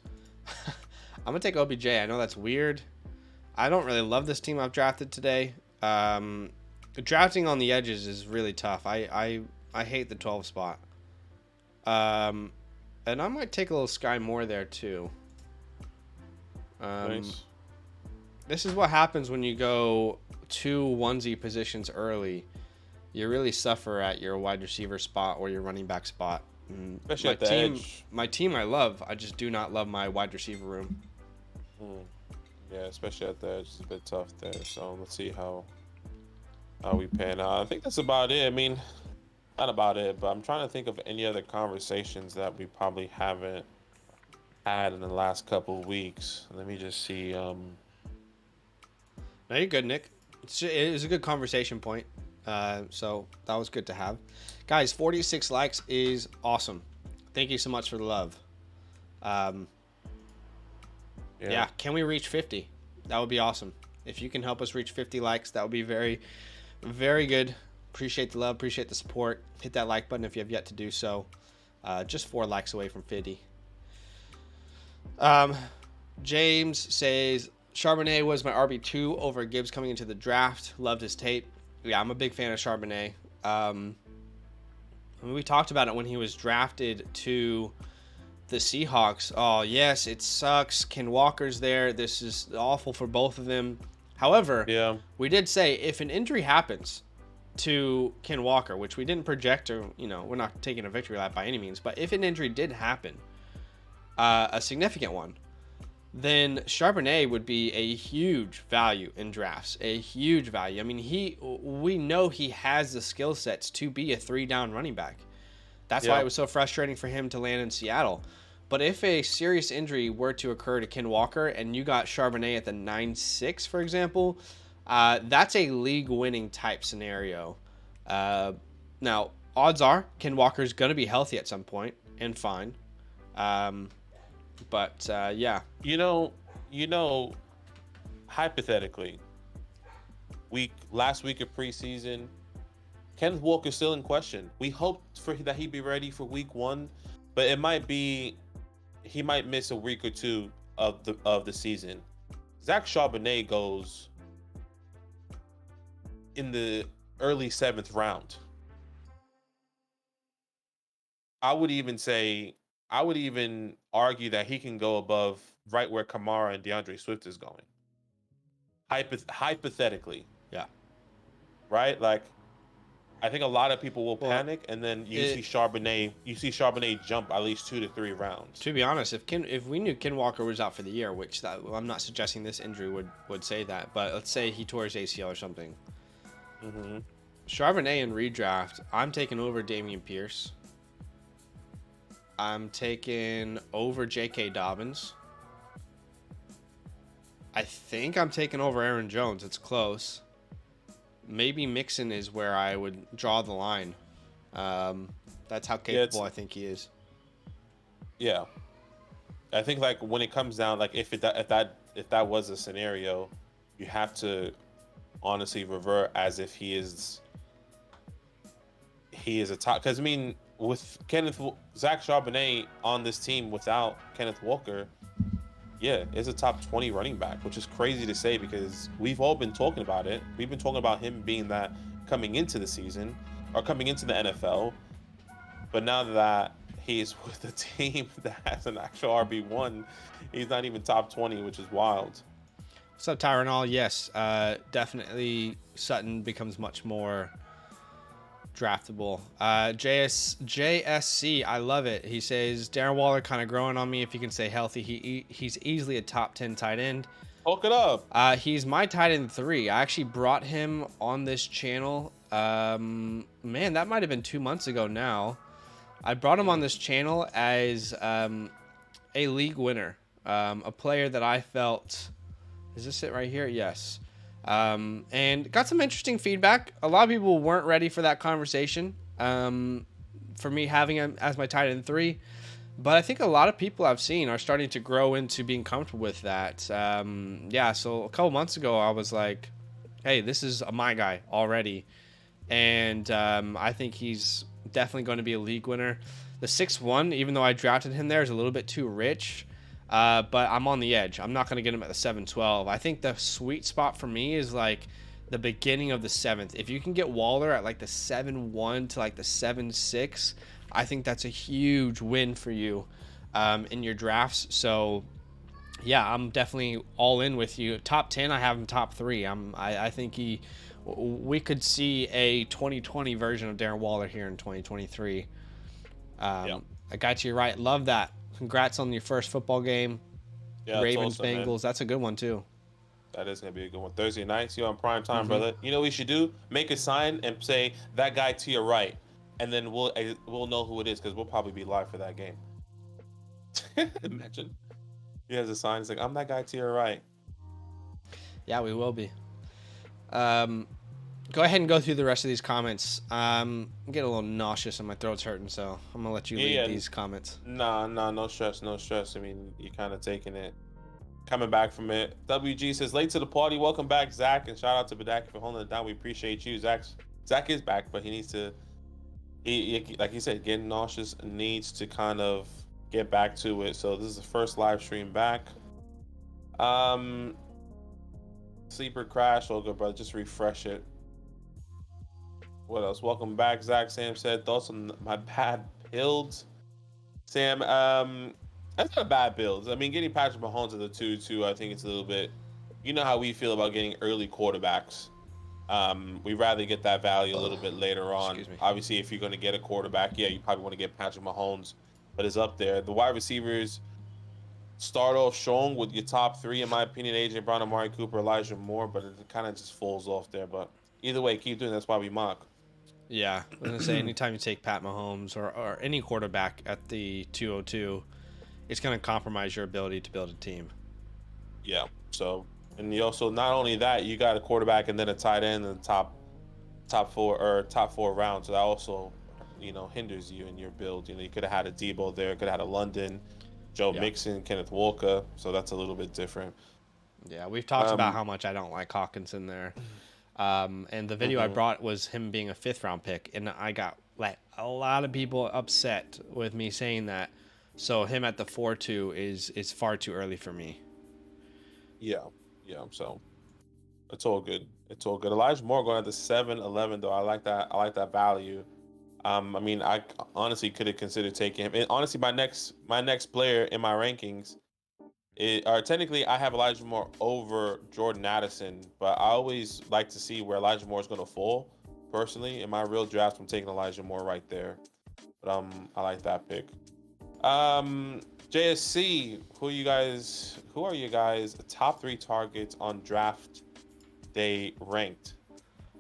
I'm gonna take OBJ. I know that's weird. I don't really love this team I've drafted today. Drafting on the edges is really tough. I hate the 12 spot. And I might take a little Sky Moore there too. Nice. This is what happens when you go 2 onesie positions early. You really suffer at your wide receiver spot or your running back spot. Especially at the edge. My team I love. I just do not love my wide receiver room. Yeah, especially at the edge, it's a bit tough there. So let's see how we pan out. I think that's about it. I mean, not about it, but I'm trying to think of any other conversations that we probably haven't had in the last couple of weeks. Let me just see. No, you're good, Nick. It was a good conversation point. So that was good to have. Guys, 46 likes is awesome. Thank you so much for the love. Yeah, can we reach 50? That would be awesome. If you can help us reach 50 likes, that would be very, very good. Appreciate the love, appreciate the support. Hit that like button if you have yet to do so. Just 4 likes away from 50. James says, Charbonnet was my RB2 over Gibbs coming into the draft. Loved his tape. Yeah, I'm a big fan of Charbonnet. We talked about it when he was drafted to the Seahawks. Oh, yes, it sucks. Ken Walker's there. This is awful for both of them. However, we did say if an injury happens to Ken Walker, which we didn't project, or, we're not taking a victory lap by any means, but if an injury did happen, a significant one, then Charbonnet would be a huge value in drafts. A huge value. I mean, we know he has the skill sets to be a 3-down running back. That's why it was so frustrating for him to land in Seattle. But if a serious injury were to occur to Ken Walker and you got Charbonnet at the 9-6, for example, that's a league-winning type scenario. Now, odds are Ken Walker's going to be healthy at some point and fine. But yeah. Hypothetically, last week of preseason, Kenneth Walker's still in question. We hoped that he'd be ready for week 1, but he might miss a week or 2 of the season. Zach Charbonnet goes in the early 7th round. I would even say, I would even argue that he can go above right where Kamara and DeAndre Swift is going. Hypothetically, Yeah. right? Like, I think a lot of people will Well, panic, and then it, You see Charbonnet jump at least 2 to 3 rounds. to be honest, if we knew Ken Walker was out for the year, which I'm not suggesting this injury would say that, but let's say he tore his ACL or something. Mm-hmm. Charbonnet in redraft, I'm taking over Damian Pierce. I'm taking over J.K. Dobbins. I think I'm taking over Aaron Jones. It's close. Maybe Mixon is where I would draw the line. That's how capable I think he is. Yeah, I think like when it comes down, like if that was a scenario, you have to honestly revert as if he is a top. Because I mean, with Zach Charbonnet on this team without Kenneth Walker, yeah, is a top 20 running back, which is crazy to say because we've all been talking about it. We've been talking about him being that coming into the season or coming into the NFL. But now that he's with a team that has an actual RB1, he's not even top 20, which is wild. What's up, Tyranol? Yes, definitely Sutton becomes much more draftable. JSC, I love it. He says Darren Waller kind of growing on me. If he can stay healthy, he's easily a top 10 tight end. Hook it up. He's my tight end 3. I actually brought him on this channel. Man, that might have been 2 months ago now. I brought him on this channel as a league winner, a player that I felt. Is this it right here? Yes. And got some interesting feedback. A lot of people weren't ready for that conversation, for me having him as my tight end 3. But I think a lot of people I've seen are starting to grow into being comfortable with that. Yeah, so a couple months ago, I was like, hey, this is my guy already. And I think he's definitely going to be a league winner. The 6'1", even though I drafted him there, is a little bit too rich. But I'm on the edge. I'm not going to get him at the 7-12. I think the sweet spot for me is like the beginning of the 7th. If you can get Waller at like the 7-1 to like the 7-6, I think that's a huge win for you in your drafts. So, yeah, I'm definitely all in with you. Top 10, I have him top 3. I think we could see a 2020 version of Darren Waller here in 2023. I got you right. Love that. Congrats on your first football game. Yeah, Ravens, awesome, Bengals. man. That's a good one, too. That is going to be a good one. Thursday nights, you're on prime time, brother. You know what we should do? Make a sign and say, that guy to your right. And then we'll know who it is because we'll probably be live for that game. Imagine. He has a sign. It's like, I'm that guy to your right. Yeah, we will be. Go ahead and go through the rest of these comments. I'm getting a little nauseous and my throat's hurting, so I'm going to let you lead these comments. Nah, no stress, no stress. I mean, you're kind of taking it. Coming back from it. WG says, late to the party. Welcome back, Zach. And shout out to Badaki for holding it down. We appreciate you. Zach is back, but he needs to, like you said, getting nauseous, needs to kind of get back to it. So this is the first live stream back. Sleeper crash, all good, brother. Just refresh it. What else? Welcome back, Zach. Sam said, thoughts on my bad builds? Sam, that's not bad builds. I mean, getting Patrick Mahomes at the 2-2, I think it's a little bit. You know how we feel about getting early quarterbacks. We'd rather get that value a little bit later on. Obviously, if you're going to get a quarterback, yeah, you probably want to get Patrick Mahomes, but it's up there. The wide receivers start off strong with your top 3, in my opinion: AJ Brown, Amari Cooper, Elijah Moore, but it kind of just falls off there. But either way, keep doing. That's why we mock. Yeah, I was gonna say anytime you take Pat Mahomes or any quarterback at the 202, it's gonna compromise your ability to build a team. Yeah. So, and you also, not only that, you got a quarterback and then a tight end in the top 4 rounds. So that also, hinders you in your build. You could have had a Debo there, could have had a London, Joe Mixon, Kenneth Walker. So that's a little bit different. Yeah, we've talked about how much I don't like Hawkinson there. And the video I brought was him being a 5th round pick, and I got like a lot of people upset with me saying that. So him at the 4-2 is far too early for me. Yeah. So it's all good. Elijah Moore going at the 7-11 though. I like that value. I mean, I honestly could have considered taking him. And honestly, my next player in my rankings, or technically, I have Elijah Moore over Jordan Addison, but I always like to see where Elijah Moore is going to fall. Personally, in my real draft, I'm taking Elijah Moore right there. But I like that pick. JSC, who are you guys top 3 targets on draft day ranked?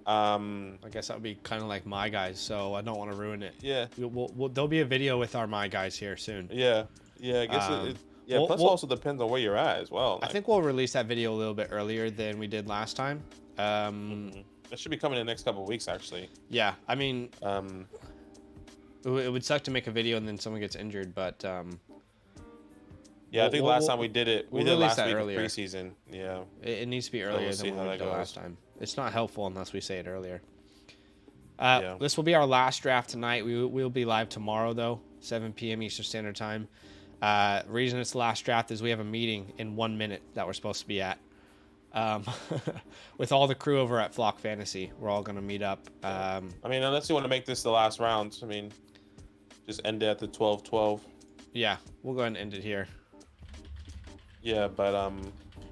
I guess that would be kind of like my guys, so I don't want to ruin it. Yeah. There'll be a video with our my guys here soon. Yeah. I guess plus also depends on where you're at as well. I think we'll release that video a little bit earlier than we did last time. It should be coming in the next couple of weeks, actually. Yeah, I mean, it would suck to make a video and then someone gets injured, but yeah, I think last time we did it, we did last week earlier. Preseason. Yeah, it needs to be earlier than what we did last time. It's not helpful unless we say it earlier. This will be our last draft tonight. We'll be live tomorrow though, 7 p.m. Eastern Standard Time. Reason it's the last draft is we have a meeting in 1 minute that we're supposed to be at. With all the crew over at Flock Fantasy, we're all gonna meet up. I mean, unless you want to make this the last round, I mean, just end it at the 12-12. Yeah, we'll go ahead and end it here. Yeah, but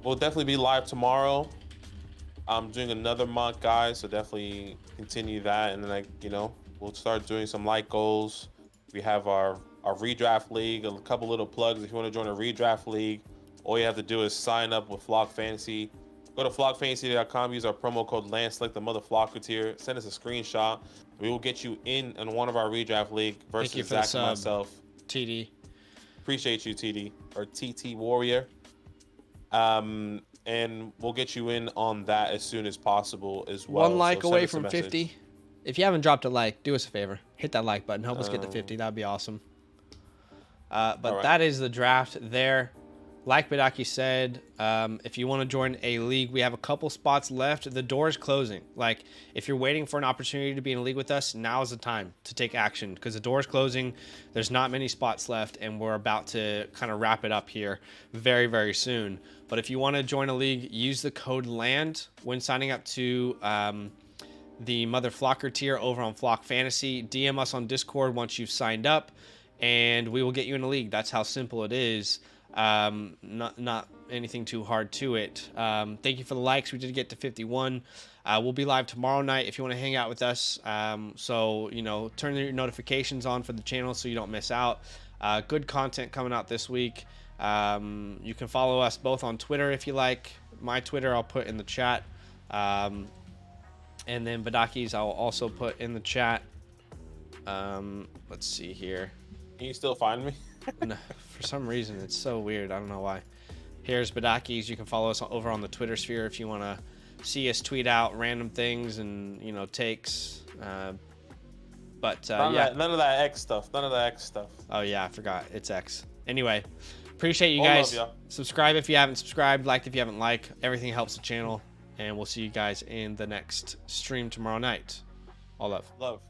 we'll definitely be live tomorrow. I'm doing another month, guys, so definitely continue that, and then we'll start doing some like goals. We have our redraft league, a couple little plugs. If you want to join a redraft league, all you have to do is sign up with Flock Fantasy. Go to flockfantasy.com, use our promo code Lance, select the mother Flocketeer, send us a screenshot. We will get you in one of our redraft league versus Zach and myself. TD. Appreciate you, TD, or TT Warrior. And we'll get you in on that as soon as possible as well. 1 like away from 50. If you haven't dropped a like, do us a favor. Hit that like button. Help us get to 50. That would be awesome. But that is the draft there. Like Badaki said, if you want to join a league, we have a couple spots left. The door is closing. Like, if you're waiting for an opportunity to be in a league with us, now is the time to take action because the door is closing. There's not many spots left, and we're about to kind of wrap it up here very, very soon. But if you want to join a league, use the code LAND when signing up to the Mother Flocker tier over on Flock Fantasy. DM us on Discord once you've signed up, and we will get you in a league. That's how simple it is. Not anything too hard to it. Thank you for the likes. We did get to 51. We'll be live tomorrow night if you want to hang out with us. So turn your notifications on for the channel so you don't miss out. Good content coming out this week. You can follow us both on Twitter if you like. My Twitter I'll put in the chat. And then Badaki's I'll also put in the chat. Let's see here. Can you still find me? No, for some reason it's so weird. I don't know why. Here's Badaki's. You can follow us over on the Twitter sphere if you want to see us tweet out random things and takes. None of that X stuff. Oh yeah, I forgot. It's X. Anyway, appreciate you guys. Subscribe if you haven't subscribed. Like if you haven't liked. Everything helps the channel. And we'll see you guys in the next stream tomorrow night. All love. Love.